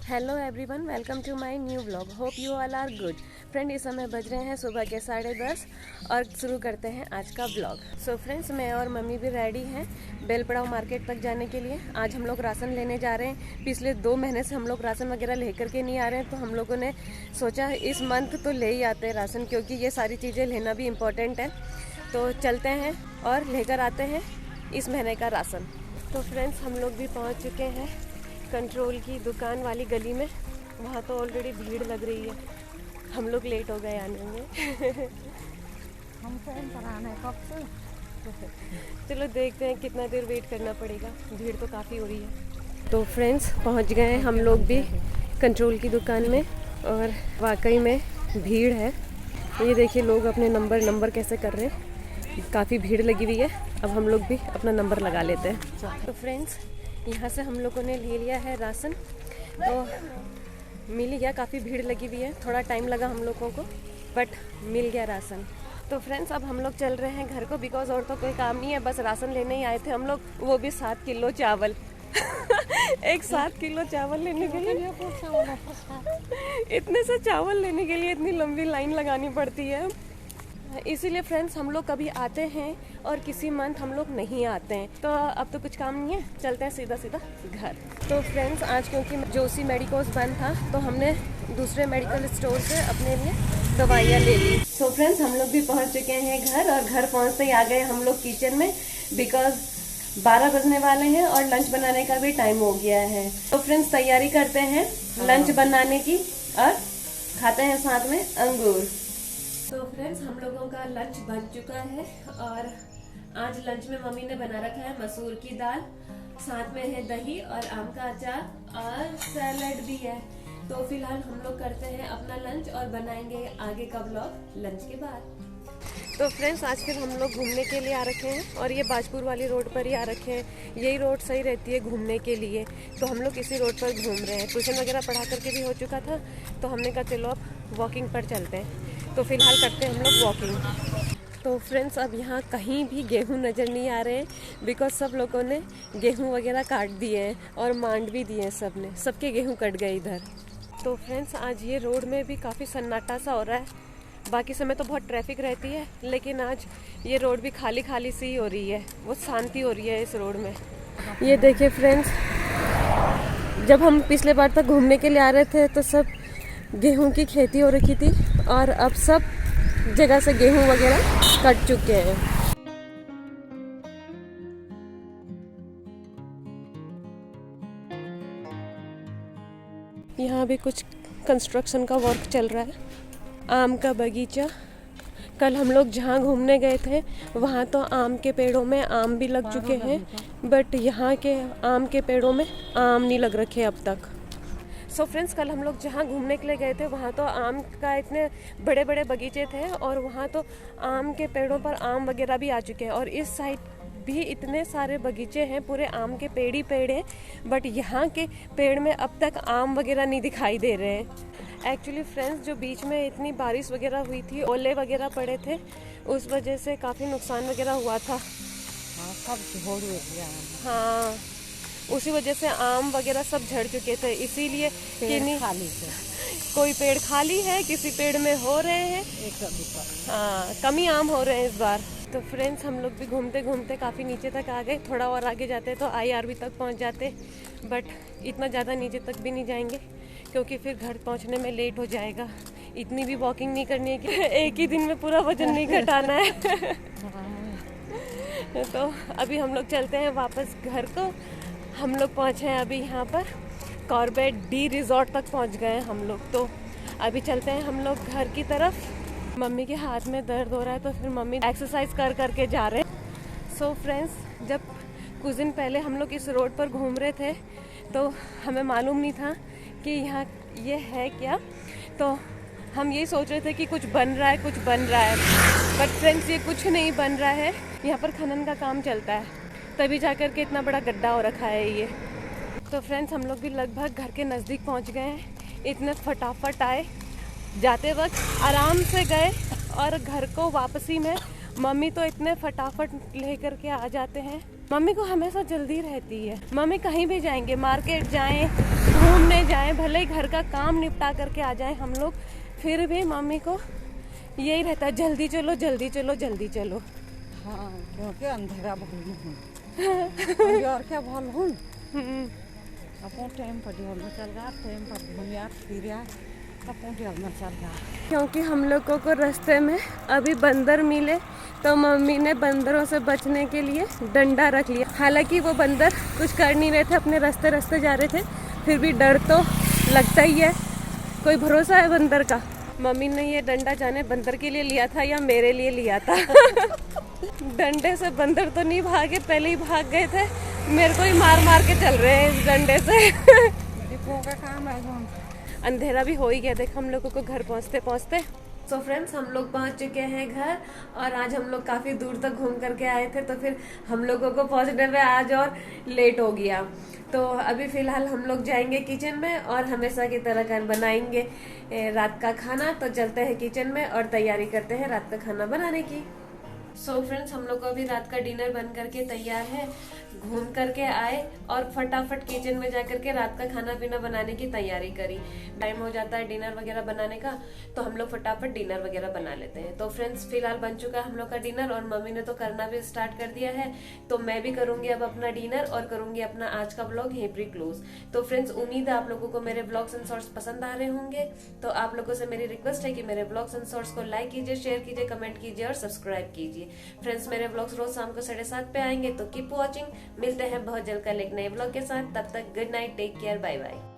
Hello everyone, welcome to my new blog. Hope you all are good. Friend, इस समय बज रहे हैं सुबह के 10:30 और शुरू करते हैं आज का ब्लॉग। सो फ्रेंड्स, मैं और मम्मी भी रेडी हैं बेलपड़ाव मार्केट तक जाने के लिए। आज हम लोग राशन लेने जा रहे हैं। पिछले 2 महीने से हम लोग राशन वगैरह लेकर के नहीं आ रहे हैं, तो हम लोगों ने सोचा इस मंथ तो ले ही आते हैं राशन, क्योंकि ये सारी चीज़ें लेना भी इम्पोर्टेंट है। तो चलते हैं और लेकर आते हैं इस महीने का राशन। तो फ्रेंड्स, हम लोग भी पहुँच चुके हैं कंट्रोल की दुकान वाली गली में। वहाँ तो ऑलरेडी भीड़ लग रही है। हम लोग लेट हो गए आने में। हम ट्रेन पर आना है कब से। चलो देखते हैं कितना देर वेट करना पड़ेगा, भीड़ तो काफ़ी हो रही है। तो फ्रेंड्स, पहुँच गए हैं हम लोग भी कंट्रोल की दुकान में और वाकई में भीड़ है। ये देखिए, लोग अपने नंबर कैसे कर रहे हैं। काफ़ी भीड़ लगी हुई है। अब हम लोग भी अपना नंबर लगा लेते हैं। तो फ्रेंड्स, यहाँ से हम लोगों ने ले लिया है राशन, तो मिल गया। काफ़ी भीड़ लगी हुई है, थोड़ा टाइम लगा हम लोगों को, बट मिल गया राशन। तो फ्रेंड्स, अब हम लोग चल रहे हैं घर को, बिकॉज और तो कोई काम नहीं है, बस राशन लेने ही आए थे हम लोग, वो भी 7 किलो चावल। एक 7 किलो चावल लेने के लिए, इतने से चावल लेने के लिए इतनी लंबी लाइन लगानी पड़ती है। इसीलिए फ्रेंड्स, हम लोग कभी आते हैं और किसी मंथ हम लोग नहीं आते हैं। तो अब तो कुछ काम नहीं है, चलते हैं सीधा घर। तो फ्रेंड्स, आज क्योंकि जोशी मेडिकोज बंद था, तो हमने दूसरे मेडिकल स्टोर से अपने लिए दवाइयाँ ले ली। तो फ्रेंड्स, हम लोग भी पहुंच चुके हैं घर, और घर पहुंचते ही आ गए हम लोग किचन में, बिकॉज 12 बजने वाले हैं और लंच बनाने का भी टाइम हो गया है। तो फ्रेंड्स, तैयारी करते हैं लंच बनाने की और खाते हैं साथ में अंगूर। तो फ्रेंड्स, हम लोगों का लंच बन चुका है और आज लंच में मम्मी ने बना रखा है मसूर की दाल, साथ में है दही और आम का अचार और सैलेड भी है। तो फिलहाल हम लोग करते हैं अपना लंच और बनाएंगे आगे का ब्लॉग लंच के बाद। तो फ्रेंड्स, आज फिर हम लोग घूमने के लिए आ रखे हैं और ये बाजपुर वाली रोड पर ही आ रखे हैं। यही रोड सही रहती है घूमने के लिए, तो हम लोग इसी रोड पर घूम रहे हैं। ट्यूशन वगैरह पढ़ा करके भी हो चुका था, तो हमने कहा चलो अब वॉकिंग पर चलते हैं। तो फिलहाल करते हैं हम लोग वॉकिंग। तो फ्रेंड्स, अब यहाँ कहीं भी गेहूँ नज़र नहीं आ रहे हैं, बिकॉज सब लोगों ने गेहूँ वगैरह काट दिए हैं और मांड भी दिए हैं। सबके गेहूँ कट गए इधर। तो फ्रेंड्स, आज ये रोड में भी काफ़ी सन्नाटा सा हो रहा है। बाकी समय तो बहुत ट्रैफिक रहती है, लेकिन आज ये रोड भी खाली खाली सी हो रही है, बहुत शांति हो रही है इस रोड में। ये देखिए फ्रेंड्स, जब हम पिछले बार तक घूमने के लिए आ रहे थे तो सब गेहूं की खेती हो रखी थी, और अब सब जगह से गेहूं वगैरह कट चुके हैं। यहाँ भी कुछ कंस्ट्रक्शन का वर्क चल रहा है। आम का बगीचा, कल हम लोग जहाँ घूमने गए थे वहाँ तो आम के पेड़ों में आम भी लग चुके हैं, बट यहाँ के आम के पेड़ों में आम नहीं लग रखे अब तक। सो फ्रेंड्स, कल हम लोग जहाँ घूमने के लिए गए थे वहाँ तो आम का इतने बड़े बड़े बगीचे थे, और वहाँ तो आम के पेड़ों पर आम वगैरह भी आ चुके हैं, और इस साइड भी इतने सारे बगीचे हैं, पूरे आम के पेड़ ही पेड़ हैं, बट यहाँ के पेड़ में अब तक आम वगैरह नहीं दिखाई दे रहे हैं। एक्चुअली फ्रेंड्स, जो बीच में इतनी बारिश वगैरह हुई थी, ओले वगैरह पड़े थे, उस वजह से काफ़ी नुकसान वगैरह हुआ था। हाँ, उसी वजह से आम वगैरह सब झड़ चुके थे, इसीलिए खाली थे। कोई पेड़ खाली है, किसी पेड़ में हो रहे हैं, हाँ, कमी आम हो रहे हैं इस बार। तो फ्रेंड्स, हम लोग भी घूमते घूमते काफ़ी नीचे तक आ गए। थोड़ा और आगे जाते तो IRB तक पहुंच जाते, बट इतना ज़्यादा नीचे तक भी नहीं जाएंगे, क्योंकि फिर घर पहुंचने में लेट हो जाएगा। इतनी भी वॉकिंग नहीं करनी है कि एक ही दिन में पूरा वजन नहीं घटाना है। तो अभी हम लोग चलते हैं वापस घर को। हम लोग पहुँचे हैं अभी यहाँ पर कॉर्बेट डी रिजॉर्ट तक पहुँच गए हैं हम लोग। तो अभी चलते हैं हम लोग घर की तरफ। मम्मी के हाथ में दर्द हो रहा है, तो फिर मम्मी एक्सरसाइज कर करके जा रहे हैं। सो फ्रेंड्स, जब कुछ दिन पहले हम लोग इस रोड पर घूम रहे थे, तो हमें मालूम नहीं था कि यहाँ ये है क्या। तो हम यही सोच रहे थे कि कुछ बन रहा है, बट फ्रेंड्स, ये कुछ नहीं बन रहा है। यहाँ पर खनन का काम चलता है, तभी जाकर के इतना बड़ा गड्ढा हो रखा है ये। तो फ्रेंड्स, हम लोग भी लगभग घर के नज़दीक पहुँच गए हैं। इतने फटाफट आए, जाते वक्त आराम से गए, और घर को वापसी में मम्मी तो इतने फटाफट लेकर के आ जाते हैं। मम्मी को हमेशा जल्दी रहती है। मम्मी कहीं भी जाएंगे, मार्केट जाएं, घूमने जाए, भले ही घर का काम निपटा करके आ जाए हम लोग, फिर भी मम्मी को यही रहता है जल्दी चलो जल्दी चलो जल्दी चलो। हाँ, क्योंकि अंधेरा भूल हूँ और क्या भूल हूँ अपो टाइम पर ढोल में चल रहा, टाइम पर घूमिया फिरिया अपो ढोल में चल रहा। क्योंकि हम लोगों को रास्ते में अभी बंदर मिले तो मम्मी ने बंदरों से बचने के लिए डंडा रख लिया। हालांकि वो बंदर कुछ कर नहीं रहे थे, अपने रास्ते रास्ते जा रहे थे, फिर भी डर तो लगता ही है, कोई भरोसा है बंदर का। मम्मी ने ये डंडा जाने बंदर के लिए लिया था या मेरे लिए लिया था डंडे से बंदर तो नहीं भागे, पहले ही भाग गए थे, मेरे को ही मार मार के चल रहे हैं इस डंडे से डिपो का काम है। अंधेरा भी हो ही गया देख हम लोगों को घर पहुंचते पहुंचते। सो फ्रेंड्स, हम लोग पहुंच चुके हैं घर और आज हम लोग काफ़ी दूर तक घूम करके आए थे, तो फिर हम लोगों को पहुंचने में आज और लेट हो गया। तो अभी फ़िलहाल हम लोग जाएंगे किचन में और हमेशा की तरह कर बनाएंगे रात का खाना। तो चलते हैं किचन में और तैयारी करते हैं रात का खाना बनाने की। सो फ्रेंड्स, हम लोग को अभी रात का डिनर बन करके तैयार है। घूम करके आए और फटाफट किचन में जाकर के रात का खाना पीना बनाने की तैयारी करी। टाइम हो जाता है डिनर वगैरह बनाने का, तो हम लोग फटाफट डिनर वगैरह बना लेते हैं। तो फ्रेंड्स, फिलहाल बन चुका है हम लोग का डिनर और मम्मी ने तो करना भी स्टार्ट कर दिया है, तो मैं भी करूंगी अब अपना डिनर और करूंगी अपना आज का ब्लॉग यहीं पर क्लोज। तो फ्रेंड्स, उम्मीद है आप लोगों को मेरे ब्लॉग्स एंड शॉर्ट्स पसंद आ रहे होंगे। तो आप लोगों से मेरी रिक्वेस्ट है कि मेरे ब्लॉग्स एंड शॉर्ट्स को लाइक कीजिए, शेयर कीजिए, कमेंट कीजिए और सब्सक्राइब कीजिए। फ्रेंड्स, मेरे ब्लॉग्स रोज शाम को 7:30 पे आएंगे, तो कीप वॉचिंग। मिलते हैं बहुत जल्द कल एक नए ब्लॉग के साथ। तब तक good night, take care, bye bye.